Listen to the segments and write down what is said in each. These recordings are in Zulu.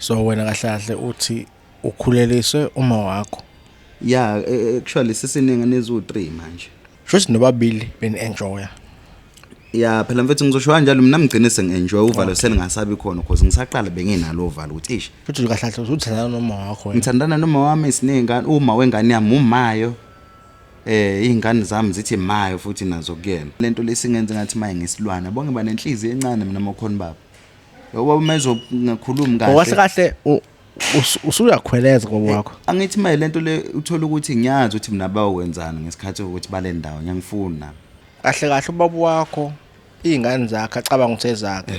So wena kahle kahle uthi ukhuleliswe uma wakho. Yeah, actually sesiningi nezu3 manje. Shothi nobabili beni-enjoya. Yeah, phela mfethu ngizosho kanjalo mina ngigcine sengienjoy uvalo selingasabi khona because ngisaqala benginalo uvalo ukuthi ish. Futhi kahle kahle uthandana noma wakho wena. Ngithandana noma wami isinengane uma wengane yami umayo. Izingane zami zithi mayo futhi nazo kuyena. Lento lesingenze ngathi maye ngesilwana bonke banenhliziyo encane mina makhona baba. Yoba umezo ngakhulumi kahle. Kahle usuyakhweleza ngoba wakho. Angithi maye lento le uthola ukuthi ngiyazi ukuthi mina bawenzana ngesikhathi ukuthi bale ndawo ngiyangifuna. Kahle kahle ubaba wakho izingane zakhe acabanga ukuthi ezakhe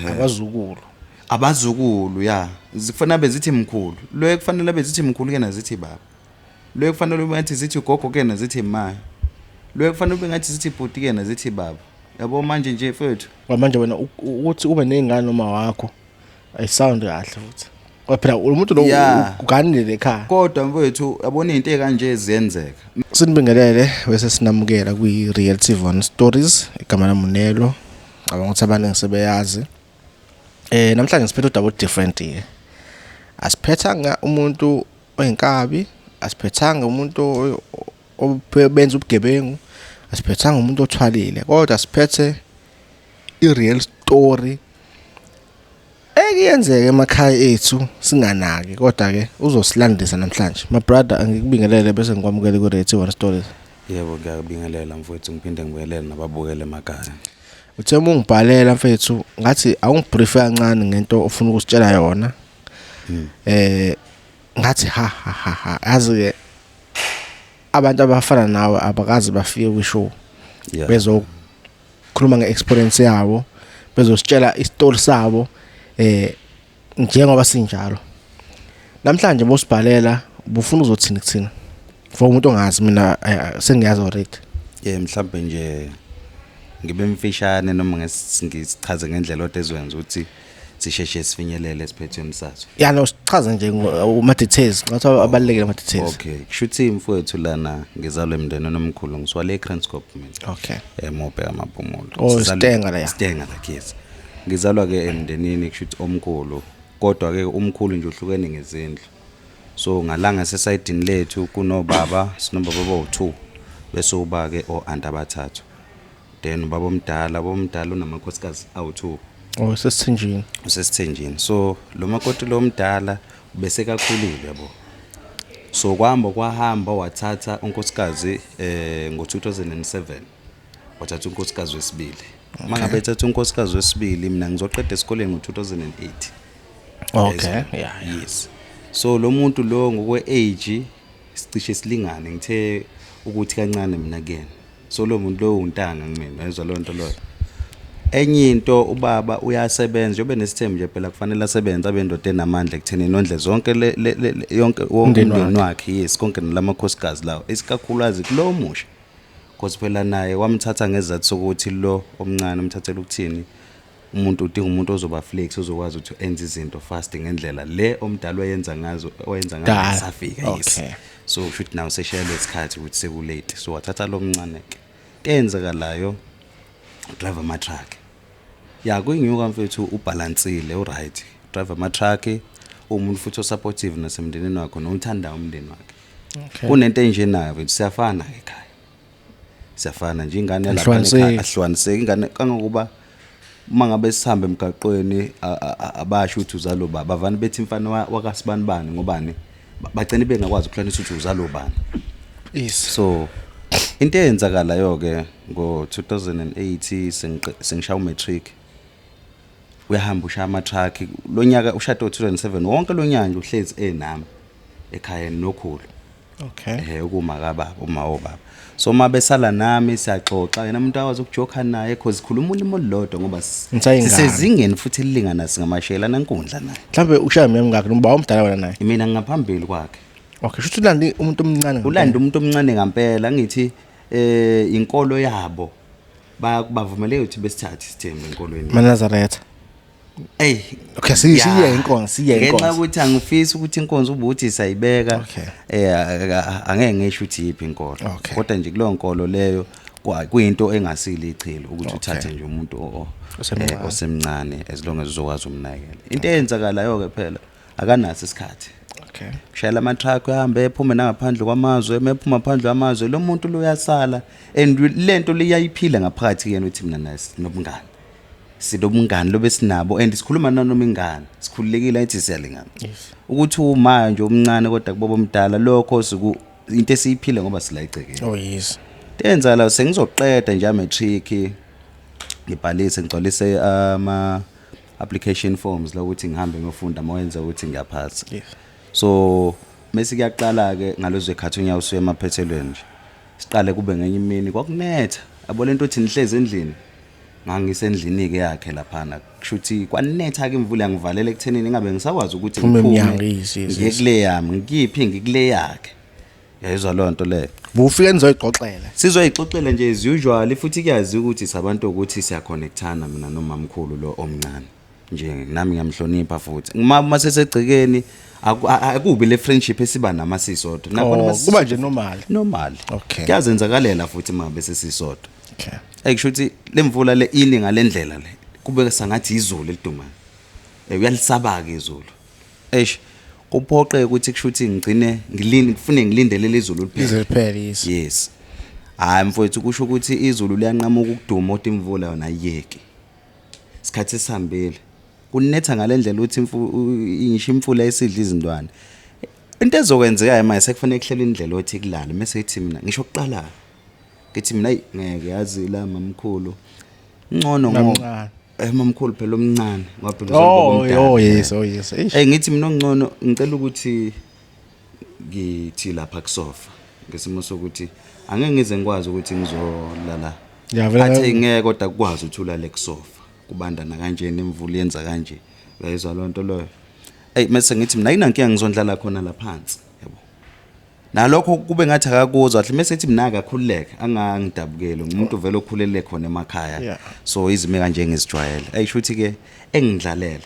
abazukulu ya zikufanele bezithi mkhulu lo kufanele bezithi mkhulu kena zithi baba lo kufanele bengathi zithi gogo kena zithi mama lo kufanele bengathi zithi bhuti kena zithi baba yabo manje nje mfethu manje wena ukuthi ube nezingane noma wakho ayisound kahle futhi phela umuntu lo uganile ekhaya kodwa mfethu yabona izinto ezikanje ziyenzeka sinibingelele bese sinamukela kwi Real TV1 Stories igama lamunelo cabanga ukuthi abantu ngisebeyazi namhlanje siphethe udaba different here asiphethanga umuntu oyinkabi asiphethanga umuntu obenza ubugebengu asiphethanga umuntu othwalile kodwa siphethe i-real story ekuyenzeka emakhaya ethu singanaki kodwa ke uzosilandisa namhlanje my brother angikubingelele bese ngikwamukele ku Real TV1 Stories. Yebo ngiyabingelela mfowethu ngiphinde ngibingelele nababukele emakhaya. Uthe ungibhalela mfethu ngathi awungibrief kancane ngento ofuna ukusitshela yona. Ngathi ha yazi ke abantu abafana nawe abakazi bafike kwishow. Bezokhuluma ngeexperience yabo, bezositshela istory sabo njengoba sinjalo. Namhlanje bosibhalela bufuna uzothini kuthina. For umuntu ongazi mina sengiyazi already. Mhlawumbe nje ngibe mfishane noma ngisichaze ngendlela otezwenza ukuthi sisheshe sifinyelele esiphethweni sathu. No sichaze nje uma details ngathi abalekile ama details. Okay, kushuthi mfowethu lana ngizalwe emndeni nomkhulu ngiswale eKranskop mina. Okay. Mobhe amaphumulo. Stenga la. Stenga la kids. Ngizalwa ke emndenini kushuthi omkhulu kodwa ke umkhulu nje uhlukene ngezindlu. So ngalanga sesayidini lethu kunobaba sinobaba bo2 bese uba ke oanti abathathu. Then ubaba omdala unamakhosikazi awu2. Usesithenjini. So lo makoti lo mdala bese kakhulile yabo. So kwahamba wathatha unkosikazi ngo2007. Wathatha unkosikazi wesibili. Mangabe ethatha unkosikazi wesibili mina ngizoqeda esikoleni ngo2008. Okay, yes. So lo muntu lo ngokwe age sicishe silingane ngithe ukuthi kancane mina kuyena. So lo muntu lo untanga ngimina ezwa lonto lo. Enye into ubaba uyasebenza yobe nesithembu nje phela kufanele asebenze abendoda enamandla ekutheni inondle zonke yonke umndeni wakhe yes konke nalamakhosikazi lawo isikakhulukazi kulo musha because phela naye wamthatha ngezathu sokuthi lo omncane umthathela ukuthini umuntu udinga umuntu ozoba flex ozokwazi ukuthi enze izinto fast ngendlela le omdala oyenza ngazo safika yes. So should now seshaya lesikhathi ukuthi sekulate so wathatha lo mncane ke tenzakalayo driver ama truck kuyinyuka mfethu ubalansile uright driver ama truck umuntu futhi osupportive nasemndenini wakhe nothanda umndeni wakhe kunento enje nayo mfethu siyafana ekhaya siyafana nje ingane lapha ekhaya ahlukaniseke ingane kangokuba mangabe sihambe emgaqweni abasho ukuthi uzalo baba avani bethi mfana wakasibani bani ngobani bagcina bengakwazi ukuhlanisa ukuthi uzalo bani yes. So into eyenzakalayo ke ngo2008 sengishaya umatric uyahamba ushaya ama truck lo nyaka ushado 2007 wonke lo nyanga uhlezi enami ekhaya nokhulu ukuma kababa uma obaba so mabesala nami siyaxoxa yena umuntu akwazi ukujoka naye because khuluma ulimo lodwa ngoba sisezingeni futhi lilingana singamashela nankundla naye mhlambe ushaya mina ngakho nomba omdala wena naye mina ngaphambili kwakhe. Okay shuthi ulanda umuntu omncane ulanda umuntu omncane ngempela ngithi inkolo yabo bavumeleke ukuthi besithathe isithembu enkolweni Nazareth. Okay siye inkonzo ngenxa ukuthi angifisi ukuthi inkonzo ubuthi sayibeka angeke ngisho ukuthi yipi inkolo kodwa nje kulo nkolo leyo kuyinto engasile ichilo ukuthi uthathe nje umuntu osemncane as long as uzokwazi umnakela into eyenzakalayo ke phela akanaso isikhathi. Okay. Kushayela ama-truck uhambe ephume nangaphandle kwamazwe, mephuma phandle kwamazwe lo muntu lo uyasala and lento liyayiphila ngaphakathi yena uthi mina naye nobungani. Sinobungani lobe sinabo and sikhuluma nanoma ingane. Sikhululekile athi siyalingana. Yes. Ukuthi uma nje omncane kodwa kubobo omdala lokho into esiyiphila ngoba silayicekile. Oh yes. Tenza la sengizoqeda nje amatric ngibhalise ngigcwalise ama application forms la ukuthi ngihambe ngiyofunda mawenza ukuthi ngiyaphasa. Yes. So mase kuyaqala ke ngalozo ekhathi unya usuye emaphethelweni nje. Siqale kube ngenye imini kwakunetha. Abo lento uthi nihleze endlini. Ngangisendlini ke yakhe laphana. Kushuthi kwanetha ke imvula yangivalela ekuthenini ngabe ngisakwazi ukuthi ngiphume. Ngikule yami ngikiphi ngikule yakhe. Yayizwa lonto le. Bufike nizoyixoxela. Sizoyixoxela nje as usual futhi kuyazi ukuthi sabantu ukuthi siya connectana mina nomamkhulu lo omncane. Nje nami ngiyamhlonipha futhi. Uma sesegcikeni akubi le friendship esiba namasisodwa. Nakhona kuba nje normal. Okay. Kuyazenzakalela futhi mabe sesisodwa. Okay. Kushuthi lemvula le ini ngalendlela le kube sangathi izulu elidumayo. Uyalisaba ke izulu. Kuphoqe ukuthi kushuthi ngigcine ngifune ngilindele izulu liphele. Yes. Hayi mfowethu kusho ukuthi izulu liyanqama ukuduma othi imvula yona ayiyeki. Isikhathi esihambile. Kunetha ngalendlela uthi ingisho imfula esidla izindwane. Into ezokwenzeka manje sekufanele kuhlele indlela othi kulala mase ethi mina ngisho kuqala. Ngithi mina ngeke yazi la mamkhulu. Ngcono ngoba mamkhulu phela omncane ngoba oh yes. Ngithi mina ngcono ngicela ukuthi ngithi lapha kusofa ngesimo sokuthi angeke ngize ngikwazi ukuthi ngizolala. Athe ngeke kodwa kukwazi uthula le kusofa kubandana kanje imvula yenza kanje. Uyayizwa lonto loyo. Mase ngithi mina ayinankinga ngizondlala khona la phansi yabo. Nalokho kube ngathi akakuzwa athi mase ethi mina akakhululeke angangidabukele umuntu vele okhulele khona emakhaya. So izime kanje ngizijwayele. Ayishuthi ke engidlalele.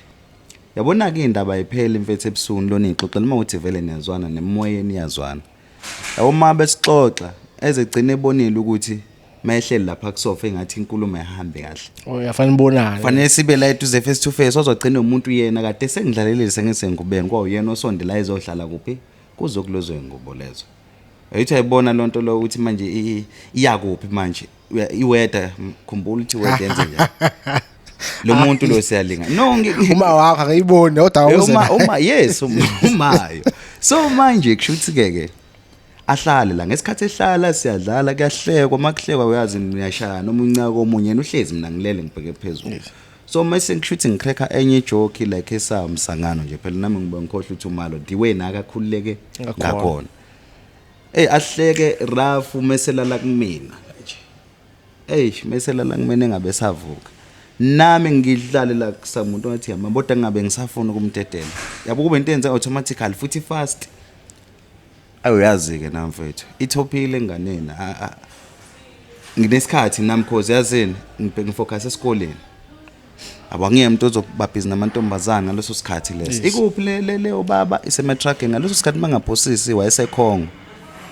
Yabona ke indaba ayipheli mfethu ebusuni lona ixoxela uma uthi vele niyazwana nemoyeni yazwana. Yabo uma besixoxa ezegcina ebonile ukuthi mayehleli lapha kusofa engathi inkulumo ehambe kahle. Uyafana ubonana. Fanele sibe la eduze face to face ozogcina umuntu yena kade sengidlalelile sengisengubeni kwawuyena osondela izohlala kuphi kuzokulozwe ngubo lezo. Ayithi ayibona lonto lo ukuthi manje iyakuphi manje iweather khumbula ukuthi weather yenze njani. Lo muntu lo siyalinga. No uma wakho akayiboni kodwa uma yes umayo. So manje kushuthi ke ahlale la ngesikhathi ehlala siyadlala kuyahlekwa makuhlekwa uyazi ngiyashaya noma uncaka omunye yena uhlezi mina ngilele ngibheke phezulu. So mase ngishuthi ngicracker enye joke like esamsangano nje phela nami ngibe ngikhohle ukuthi umalo diwena akakhululeke ngakhona. Ahleke rafu meselala kumina nje. Meselala kumina engabe savuka. Nami ngidlale la kusamuntu ngathi yamaboda ngabe ngisafuna ukumdedela. Yabo kube into enza automatically futhi fast. Awuyazi ke namfethu ithophile enganeni nginesikhathi nami cause yazini ngibheka focus esikoleni abangiye umuntu ozokuba busy namantombazana ngaleso sikhathi leso ikuphi le ubaba isematracking ngaleso sikhathi mangaphosisi wayesekhongo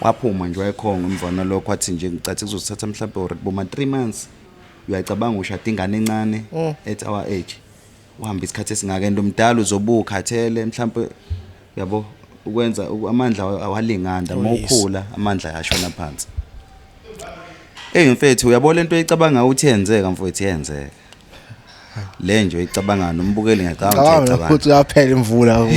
waphuma nje wayekhongo emvana lokho athi nje ngicathi kuzothatha mhlawumbe already boma 3 months uyacabanga ushada ingane encane at our age uhamba isikhathi esingaka into omdala uzobuka khathele mhlawumbe yabo ukwenza amandla awalinganda mawukhula amandla ayashona phansi. Mfethu uyabona lento oyicabanga ukuthi yenzeka mfethu yenzeka. Le nje oyicabanga nombukeli ngiyacabanga ukuthi yacabanga. Ukuthi uyaphela imvula.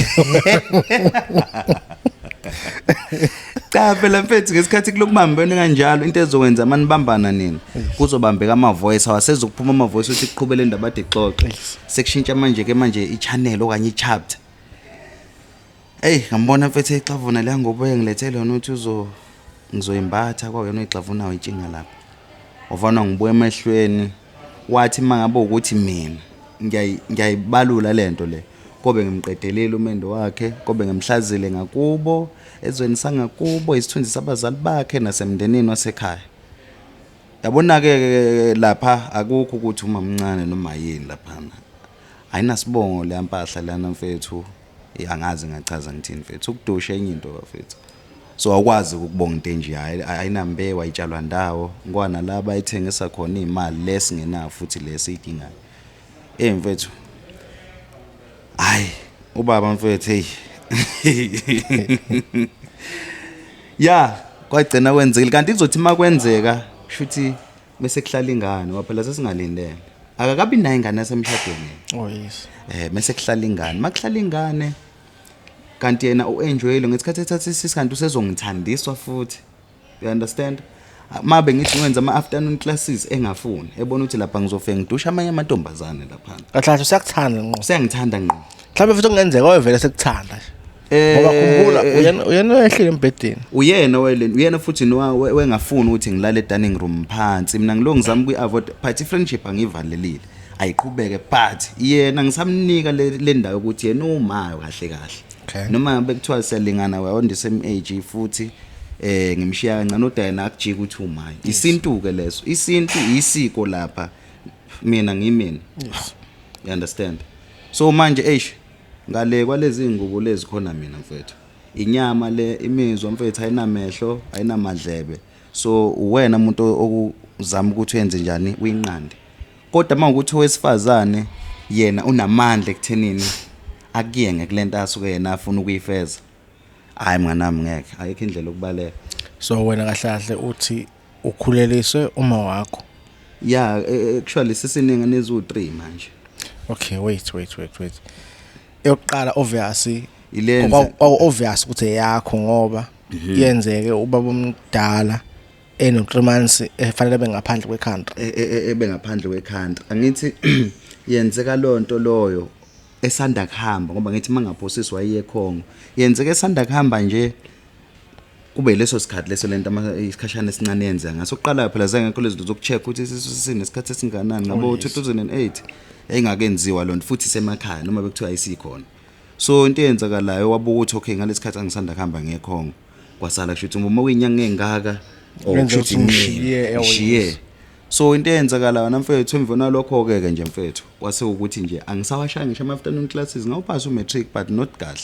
Cha phela mfethu ngesikhathi kulokubambene kanjalo into ezokwenza manibambana nini kuzobambeka ama voice awasezokuphuma ama voice ukuthi kuqhubele indaba ade xoxe. Sekushintsha manje i-channel okanye i-chapter. Ngambona mfethu ixavuna la ngoba ngilethele yona ukuthi ngizoyimbatha kwayona ixavuna uyintshinga lapha. Ufana ngibuye emehlweni wathi mangabe ukuthi mina ngiyayibalula lento le. Kobe ngimqedelele umendo wakhe, kobe ngimhlazile ngakubo, ezweni sangakubo, isithunzi sabazali bakhe nasemndenini wasekhaya. Yabona ke lapha akukho ukuthi uma mncane noma yini lapha. Ayinasibongo le mpahla lana mfethu. Angazi ngachaza ngithini mfethu ukudusha enye into bafethu. So awukwazi ukubonga into enje ayinambe wayitshalwa ndawo ngwana laba ayithengisa khona imali lesingenayo futhi lesiyidingayo. Mfethu hayi ubaba mfethu hey ya kwagcina kwenzekile kanti kuzothi makwenzeka shuthi bese kuhlala ingane waphela sesingalindele akakabi nayo ingane yasemshadweni Oh yes. Bese kuhlala ingane makuhlala ingane kanti yena uenjoyile ngesikhathi ethatha isikanti usezongithandiswa futhi you understand mabe ngithi ngenza ama afternoon classes engafuni ebona ukuthi lapha ngizofika ngidusha amanye amantombazane lapha Kahle siyakuthanda ngqo. sengithanda ngqo Mhlawumbe futhi kungenzeka wevele sekuthanda. Ngoba khumbula uyena ehlile embedeni. uyena futhi wengafuni ukuthi ngilale dining room phansi mina ngilo ngizama kuiavoid party friendship angivalelile ayiqhubeke but yena ngisamnika le ndawo ukuthi yena umayo kahle Okay. noma bekuthiwa siyalingana we on the same age futhi ngimshiya kancane udayena akujika ukuthi umayo isintu ke leso isintu isiko lapha mina ngimina Yes. you understand so manje ngale kwalezi ngubo lezi khona mina mfethu inyama le imizwa mfethu ayinamehlo ayinamadlebe so uwena umuntu okuzama ukuthi wenze njani uyinqande kodwa mawukuthi owesifazane yena unamandla ekuthenini akuye ngekulento asuke yena afuna ukuyifeza hayi mnganami ngeke ayikho indlela okubaleka So wena kahle uthi ukhuleliswe uma wakho. yeah actually sisininga nezu3 manje Okay, wait. Eyokuqala obviously ilenze obvious ukuthi yakho ngoba yenzeke ubaba omdala eno3 months efanele bengaphandle kwecountry. Ebengaphandle kwecountry angithi yenzeka lonto loyo esanda kuhamba ngoba ngithi mangaphosiswa iye eKhongo yenzeke esanda kuhamba nje kube leso sikhathi leso lento isikhashana esincane yenza ngasokuqala phela zengekho lezinto zokucheck ukuthi sinesikhathi esinganani ngabo 2008 engakenziwa lonto futhi semakhaya noma bekuthiwa ayisikhona so into eyenzakalayo wabuka ukuthi okay ngalesikhathi angisanda kuhamba ngeKhongo kwasala kushuthi uma uyinyanga engaka Kushuthi ngishiye. So into eyenzakala wena mfethu emvona lokho ke nje mfethu kwase ukuthi nje angisawashaya ngisho ama afternoon classes ngawuphasa umatric but not kahle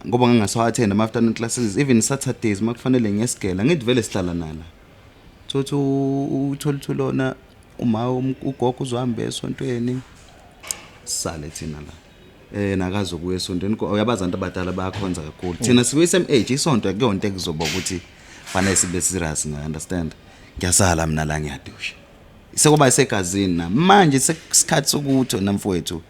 ngoba ngingasawathenda ama afternoon classes even Saturdays makufanele ngiyesigela ngithi vele sihlala nala thothi utholithulona uma ugogo uzohamba esontweni sale thina la nakazo kuye esontweni uyabaza abantu abadala bayakhonza kakhulu thina sibe same age isonto akuyonto ekuzoba ukuthi fanele sibe serious nga understand ngiyasala mina la ngiyadusha sekuba isegazini na manje sesikhathi sokuthi namfowethu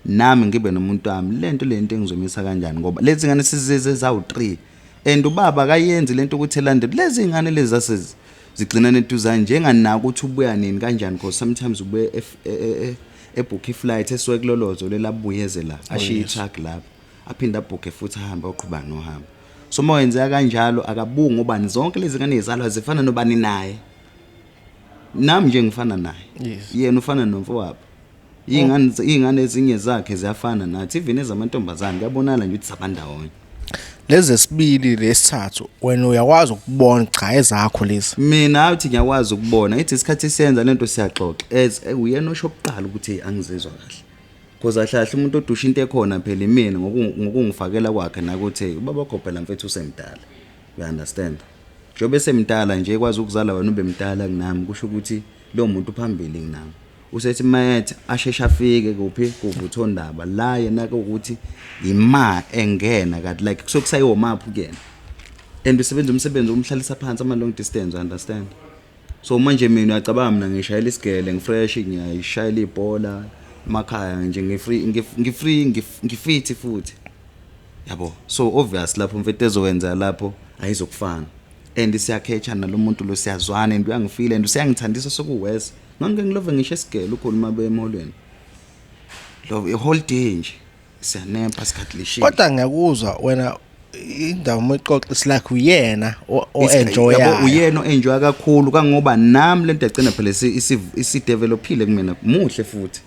nami ngibe nomuntu wami lento engizomisa kanjani ngoba lezi ngane sizize zawu3 and ubaba akayenzi lento ukuthi elandele lezi ngane lezi zasezi zigcina netuzane njenganaka ukuthi ubuya nini kanjani because sometimes ube ebook iflight eswe kulolozo lelabuye la ashiya truck lapha aphinda book futhi ahamba oqhubana nohamba so mawenza kanjalo akabunga ngobani zonke lezi ngane ezalwa zifana nobani naye nami nje ngifana naye yena ufana nomfowabo ingane ezinye zakhe ziyafana nathi even ezamantombazane kuyabonala nje ukuthi sabandawonye Lezi esibili lesithathu wena uyakwazi ukubona cha ezakho lezi. Mina athi ngiyakwazi ukubona ithi isikhathi siyenza lento siyaxoxa uyena oshokuqala ukuthi angizizwa kahle because ahlahle umuntu odusha into ekhona phela mina ngokungifakela kwakhe nakuthi ubaba wakho phela mfethu usemdala you understand njobe semdala nje ekwazi ukuzala wena ube mdala kunami kusho ukuthi lo muntu phambili kunami usethi mayethe ashesha afike kuphi kuvuthondaba la yena ukuthi ima engena kanti like kusokusayiwo maphu kuyena and usebenza umsebenzi omhlalisa phansi ama long distance understand so manje mina uyacabanga mina ngishayela isigele ngifresh ngiyayishayela ibhola emakhaya nje ngifit futhi yabo so obvious lapho mfethu ezowenza lapho ayizokufana and siyakhecha nalomuntu lo siyazwana and uyangifila and usiyangithandisa sokuwes ngeke ngilove ngisho esigele ukhuluma bemolweni lo whole day nje siyanempa sikhathi lishi Kodwa ngiyakuzwa wena indawo moyixoxa isilike uyena enjoy yabo uyena enjoy kakhulu kangoba nami lento yagcina phela isi-developile kumina muhle futhi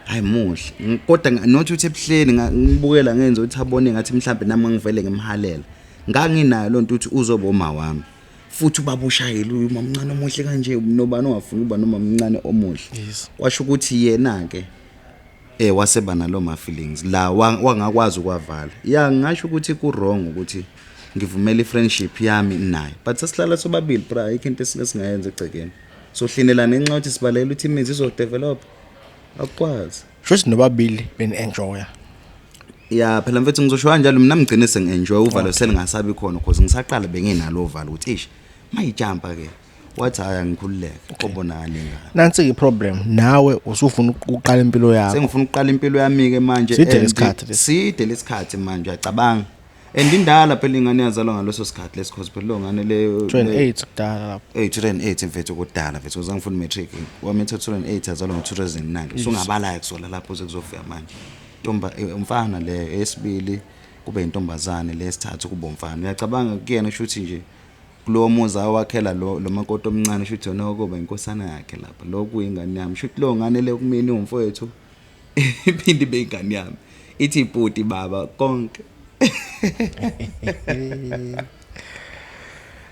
hayi muhle kodwa not ukuthi ebuhleni ngibukela ngenza ukuthi abone ngathi mhlambe nami ngivele ngimhalela nganginayo lonto ukuthi uzoba uma wami futhi ubabushayela umamncane omuhle kanje nobani ongafuni uba noma umncane omuhle washo ukuthi yena ke waseba nalo ma feelings la wangakwazi ukwavala ngisho ukuthi ku wrong ukuthi ngivumela ifriendship yami naye but sesihlala sobabili bra ayikho into esingayenza egcekeni so hlinelana enxa ukuthi sibalela ukuthi imizi izo develop akwazi shothi nobabili ben enjoy ya phela mfethu ngizosho kanjalo mina ngigcine sengenjoy uvalo selingasabi khona because ngisaqala benginalo uvalo ukuthi ish mayijumpa ke wathi haya ngikhululeke kobonakala ingane nansi iproblem nawe usufuna ukuqala impilo yakho sengifuna ukuqala impilo yami ke manje side lesikhathi manje uyacabanga indala phela ingane yazalwa ngaloso sikhathi lesikhozi phela lo ngane le 28 kudala lapho 2008 mfethu kudala mfethu uzangifuna matric wami 2008 yazalwa ngo2009 usungabala kusola lapho sekuzofika manje umfana le esibili kube intombazane lesithathu kuba umfana uyacabanga kuyena ushuthi nje kulo muza wakhela lo makoto omncane ushuthi yona kuba inkosana yakhe lapha lokhu ingane yami ushuthi lo ngane le kumini umfowethu iphindi beingane yami ithi ibhuti baba konke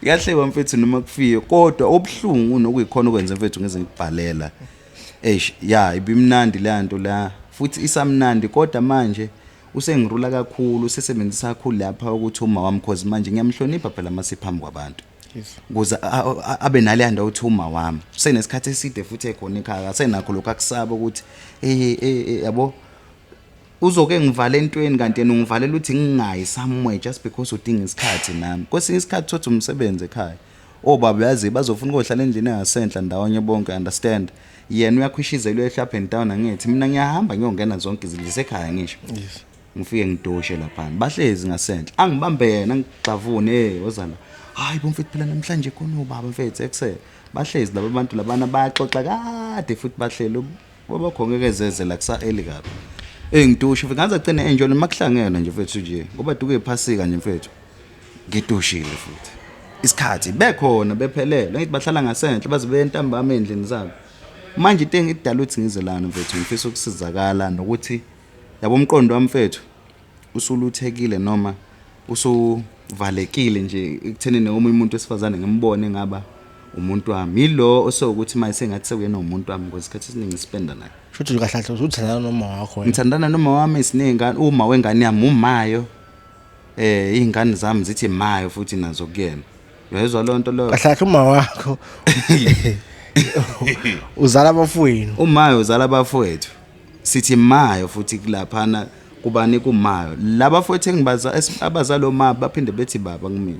yahle mfethu noma kufike kodwa obuhlungu nokuyikhona ukwenza mfethu ngeze ngibhalela ya ibimnandi lanto la futhi isamnandi kodwa manje usengirula kakhulu usesebenzisa kakhulu lapha ukuthi uma wami cause manje ngiyamhlonipha phela masiphambi kwabantu ukuze abe nalanda uthi uma wami usenesikhathi eside futhi ekhona ekhaya asenakho lokho akusaba ukuthi yabo uzoke ngivale entweni kanti yena ungivalela ukuthi ngingayi somewhere just because udinga isikhathi nami kwesinye isikhathi thothi umsebenze ekhaya obaba yazi bazofuna ukuhlala endlini engasenhla ndawonye bonke understand yena uyakhwishizelwe ehlapha and down angithi mina ngiyahamba ngiyongena zonke izindlu ekhaya ngisho ngifike ngidoshe lapha bahlezi ngasenhla angibambe yena ngixavune wozala hayi bomfethu phela namhlanje khona ubaba mfethu ekuse bahlezi laba bantu labana bayaxoxa kade futhi bahlelo babakhongekezeze la kusa early kabi ngidoshe ngaze agcine enjoy makuhlangena nje mfethu nje ngoba duke ephasika nje mfethu ngidoshile futhi isikhathi bekhona bephelele ngithi bahlala ngasenhla bazibe entambama endlini zabo manje into engidala uthi ngizelana mfethu ngifisa ukusizakala nokuthi yabo umqondo wami mfethu usuluthekile noma usuvalekile nje ekuthenini omunye umuntu wesifazane ngimbone ngaba umuntu wami yilo osokuthi manje sengathi sekuyena umuntu wami ngesikhathi esiningi spenda naye futhi kahle uzuthandana noma wakho ngithandana noma wami isinengane uma wengane yami umayo izingane zami zithi mayo futhi nazo kuyena uyezwa lonto lo kahle uma wakho uzala abafowenu umayo uzala abafowethu sithi mayo futhi kulaphana kubani kumayo labafowethu engibaza abazali oma baphinde bethi baba kumina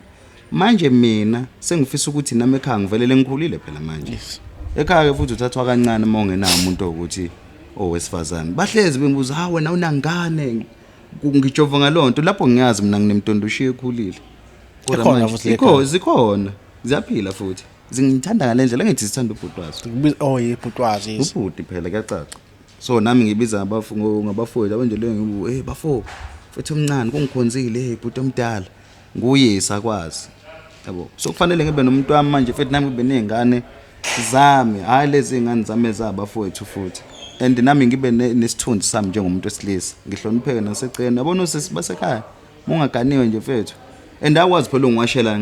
manje mina sengifisa ukuthi nami ekhaya ngivelele ngikhulile phela manje ekhaya futhi uthathwa kancane uma ungenayo umuntu ukuthi owesifazane bahlezi bengibuza ha wena unangane ngijova ngalonto lapho ngiyazi mina nginemntondo ushiye ekhulile kodwa manje zikhona ziyaphila futhi zingithanda ngalendlela ngithi sithanda ubhutwazi yebhutwazi ubhuti phela kuyacaca so nami ngibiza ngabafowethu abanjele ngibu bafo futhi omncane kungikhonzile bhuti omdala nguyesa akwazi yabo so kufanele ngibe nomuntu wami manje futhi nami ngibe nezingane zami hayi lezi ingane zami ezabafowethu futhi and nami ngibe nesithunzi sami njengomuntu wesilisa ngihlonipheke nasecene yabona basekhaya ungaganiwe nje mfethu and akwazi phela ungiwashela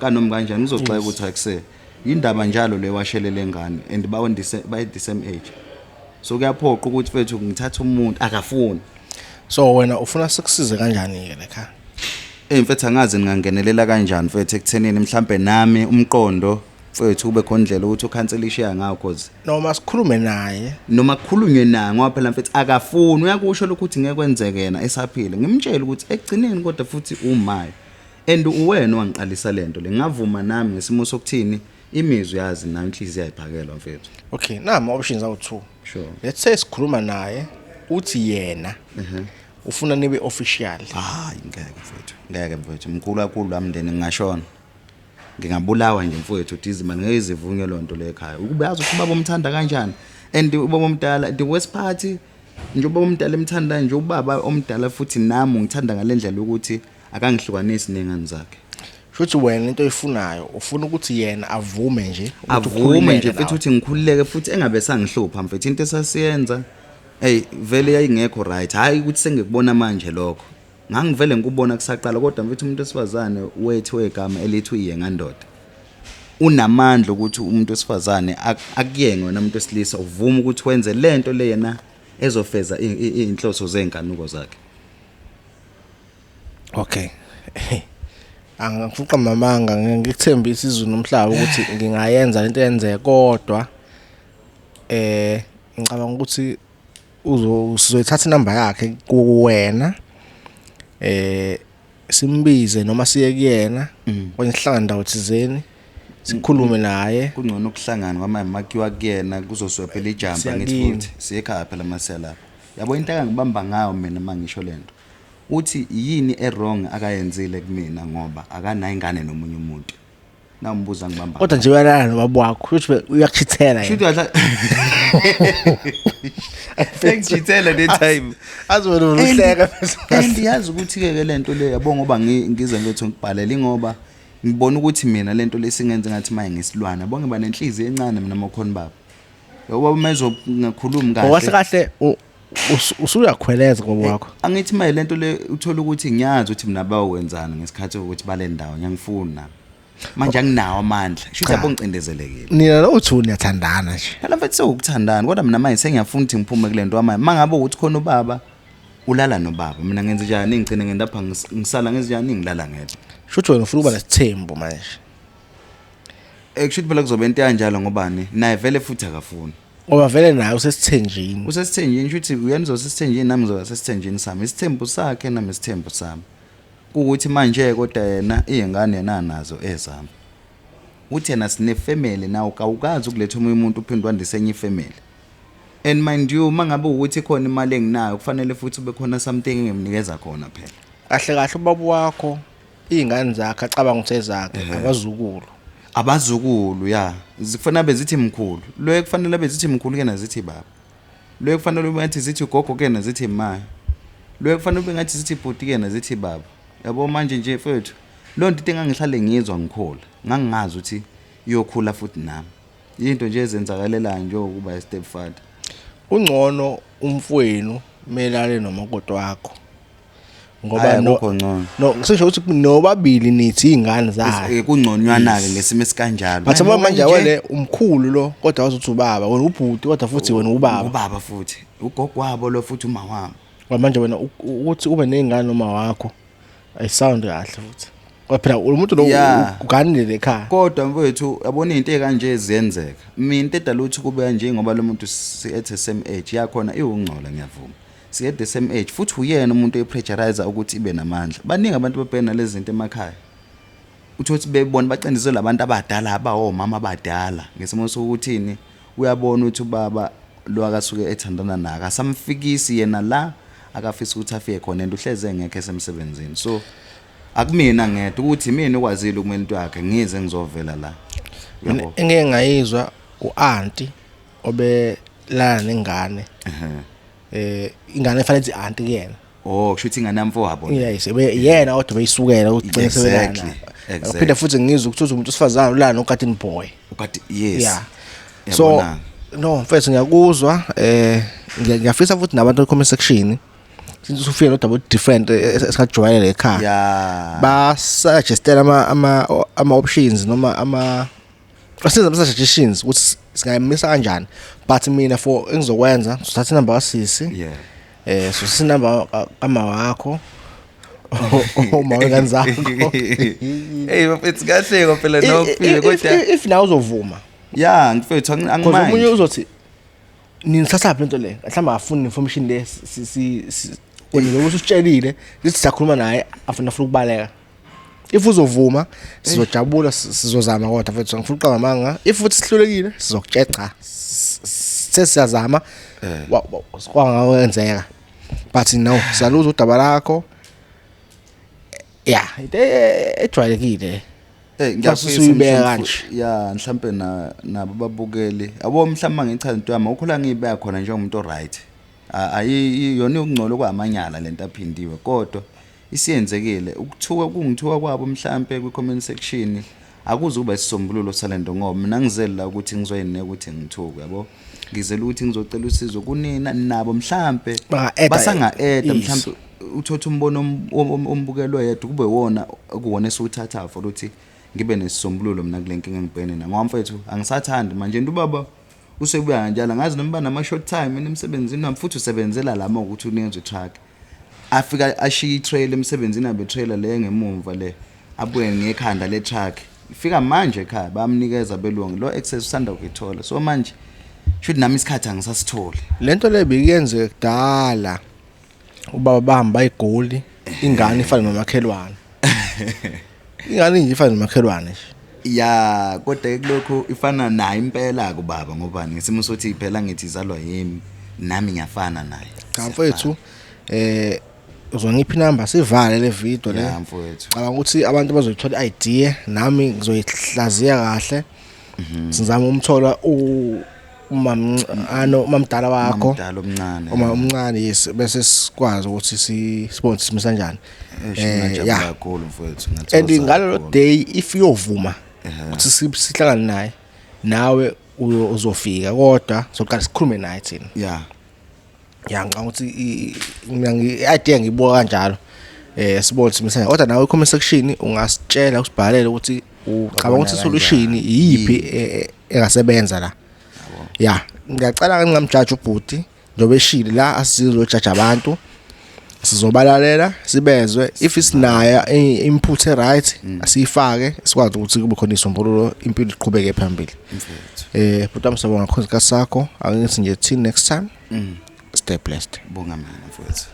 kanoma kanjani ngizoxoxa ukuthi akuse indaba njalo le washelele ngane and baye the same age so kuyaphoqa ukuthi mfethu ngithatha umuntu akafuni so wena ufuna sikusize kanjani ke lekhaya mfethu angazi ningangenelela kanjani mfethu ekuthenini mhlambe nami umqondo mfethu ube khona indlela ukuthi ukhanselishe ngawo cause noma sikhulume naye noma kukhulunywe naye ngoba phela mfethu akafuni uyakusho ukuthi ngeke kwenzeke yena esaphile ngimtshela ukuthi ekugcineni kodwa futhi umayo and uwena wangiqalisa lento le ngavuma nami ngesimo sokuthini imizwa yazi nami inhliziyo ayiphakelwa mfethu okay nama options awu2 sure let's say sikhuluma naye uthi yena ufuna nibe official ngeke mfethu mkhulu kakhulu amndeni ngingashona ngingabulawa nje mfowethu udizima ngeke izivunye lonto le ekhaya ukube yazi ukuthi baba umthanda kanjani and ubaba omdala the worst party nje ubaba omdala emthanda nje ubaba omdala futhi nami ngithanda ngalendlela ukuthi akangihlukanisi nengane zakhe futhi wena into oyifunayo ufuna ukuthi yena avume nje futhi ukuthi ngikhululeke futhi engabe sangihlupha mfethu into esasiyenza vele yayingekho right hayi ukuthi sengikubona manje lokho ngangivele ngikubona kusaqala kodwa mfethu umuntu wesifazane wethu egama elithi uyengandoda unamandla ukuthi umuntu wesifazane akuyenge wena umuntu wesilisa uvuma ukuthi wenze lento le yena ezofeza inhloso zenkanuko zakhe okay angifuqa mamanga ngikuthembisa izulu nomhlaba ukuthi ngingayenza lento yenzeke kodwa ngicabanga ukuthi uzoyithatha inamba yakhe kuwena simbize noma siye kuyena kwenye sihlangana ndawo thizeni sikhulume naye kungcono ukuhlangana ngoba makiwa kuyena kuzoswephela ijamba ngithi futhi siye ekhaya phela masela yabo into engibamba ngayo mina mangisho lento uthi yini wrong akayenzile kumina ngoba akanayo ingane nomunye umuntu nambuza ngibamba kodwa nje uyalala nobaba wakho uthi uyakuchithela Should wadla Ngijithela le time azwena uhleka andiyazi ukuthi ke lento le yabo ngoba ngize ngithi ngibhalela ingoba ngibona ukuthi mina lento lesingenze ngathi maye ngesilwana bonke banenhliziyo encane mina makhona baba yabo mezo ngakhulumi kahle owahle kahle usuyakhweleza ngoba wakho angithi maye lento le uthola ukuthi ngiyazi ukuthi mina bawenzana ngesikhathi ukuthi bale ndawo ngiyangifuna manje anginawo amandla shuthi yabo ngicindezelekile nina lo uthi niyathandana nje phela mfethu sokuthandana kodwa mina manje sengiyafuna ukuthi ngiphume kule nto wamanje mangabe ukuthi khona ubaba ulala nobaba mina ngenze njani ngigcine ngendapha ngisala ngenze njani ngilala ngedwa shuthi wena ufuna uba nesithembu manje kushuthi phela kuzobe into kanjalo ngobani naye vele futhi akafuni ngoba vele naye usesithenjini shuthi uyena uzosesithenjini nami ngizoba sesithenjini sami isithembu sakhe nami isithembu sami ukuthi manje kodwa yena izingane yena nazo ezami uthi yena sine family nawo kawukazi ukuletha umuntu uphindwa ndisenye ifamily and mind you mangabe ukuthi khona imali enginayo kufanele futhi ube khona something engimnikeza khona phela kahle kahle ubaba wakho izingane zakhe acabanga ukuthi ezakhe abazukulu ya zikufanele bezithi mkhulu lo kufanele bezithi mkhulu ke nazithi baba lo kufanele ube ngathi zithi gogo ke nazithi ma lo kufanele ube ngathi zithi bhuti ke nazithi baba yabo manje nje mfethu lo nto engangihlale ngizwa ngikhola ngangingazi ukuthi iyokhula futhi nami into nje ezenzakalelayo nje ukuba i step father ungcono umfowenu melale nomakoti wakho ngoba no ngisho ukuthi nobabili nithi izingane zayo kungconywana ke ngesimo esikanjalo bathi manje wele umkhulu lo kodwa wazothi ubaba wena ubhuti kodwa futhi wena ubaba futhi ugogo wabo lo futhi uma wami manje wena ukuthi ube nezingane noma wakho ayisound kahle futhi ngoba phela umuntu lo uganile ekhaya kodwa mfowethu yabona into ekanje ziyenzeka mina into edala ukuthi kube kanje ngoba lo muntu siethe same age yakhona iwungcola ngiyavuma siye the same age futhi uyena umuntu opressurize ukuthi ibe namandla baningi abantu babhena lezi zinto emakhaya uthi bebona bacindezela labantu abadala abawomama abadala ngesimo sokuthini uyabona ukuthi ubaba lo akasuke ethandana naka asamfikisi yena la akafisa ukuthi afike khona and uhleze ngeke esemsebenzini so akumina ngedwa ukuthi mina ukwazile ukumela into yakhe ngize ngizovela la yabo engeke ngayizwa uanti obelana nengane ingane efanele ithi auntie kuyena kusho ukuthi ingane yamfo wabo yes yena kodwa beyisukela ukuthi exactly phinde futhi ngizwe ukuthi umuntu osifazana ulana nogarden boy yes yeah so no mfethu ngiyakuzwa ngiyafisa futhi nabantu comment section since usufika nodaba different esikajwayele ekhaya yeah ba suggestela ama options noma asenza suggestions ukuthi singayimisa kanjani but mina for engizokwenza sithatha inamba kasisi so sinamba kama wakho mawe kanzakho mfethu kahle phela nokufile kodwa if now uzovuma mfethu angimanje umunye uzothi ninithathaphi lento le mhlawumbe afuna information le wena lokuthi usitshelile lithi sakhuluma naye afuna ukubaleka if uzovuma sizojabula sizozama kodwa mfethu ngifuna uqamba manga if futhi sihlulekile sizokuceca sesiyazama kwangawenzeka but no saluza udaba lakho ejwayelekile ngiyafisa uyibeka kanje mhlambe nabo babukeli yabo mhlamba ngichaza into yami ukhula ngiyibeka khona njengomuntu oright ayiyona ukungcola kwamanyala lento aphindiwe kodwa isiyenzekile ukuthuka kungithuka kwabo mhlambe kwi comment section akuze kuba isisombululo salento ngoba mina ngizele la ukuthi ngizoyine ukuthi ngithuke yabo ngizela ukuthi ngizocela usizo kunina nabo mhlambe basanga-eda mhlambe uthotha umbono ombukelo yedwa kube wona okuwona esiwuthatha for ukuthi ngibe nesisombululo mina kule nkinga engibhekene nayo ngoba mfethu angisathandi manje ubaba usebuya kanjalo ngazi noma nama short time emsebenzini nami futhi usebenzela lama ukuthi unenze truck afika ashiya itrail emsebenzini abe trailer le ngemumva le abuye ngekhanda le truck ifika manje ekhaya bamnikeza belungu lo access usanda ukuthola so manje should nami isikhathi angisasitholi lento le bekuyenze kudala ubaba bahamba igoli ingane ifana nomakhelwane. Ingane nje ifana nomakhelwane nje. Ya kodwa kulokho ifana naye impela kubaba ngoba ngisimo sothi phela ngithi izalwa yimi nami ngiyafana naye. Cha mfethu uzongipha inamba sivale le video le. Ya mfowethu. Cabanga ukuthi abantu bazoyithola idea nami ngizoyihlaziya kahle. Sizama umthola umamdala wakho. Umdala omncane. Uma umncane yes bese sikwazi ukuthi sibone simisa kanjani. Ya kakhulu mfowethu ngathi. And ngalelo day if uyovuma ukuthi sihlangane naye nawe uzofika kodwa soqala sikhulume naye thina. Ya. Ya ngicabanga ukuthi idea ngiyibuka kanjalo. Sibone simisa kodwa nawe comment section ungasitshela usibhalele ukuthi ucabanga ukuthi solution iyiphi engasebenza la. Ya ngiyacela ngingamjudge ubhuti njobe eshile la asizojaja abantu sizobalalela sibezwe if isinayo input right asifake sikwazi ukuthi kube khona isombululo impilo iqhubeke phambili. Bhuti amsabonga ngakho sakho angithi nje till next time. Stay blessed. Bonga mina mfowethu.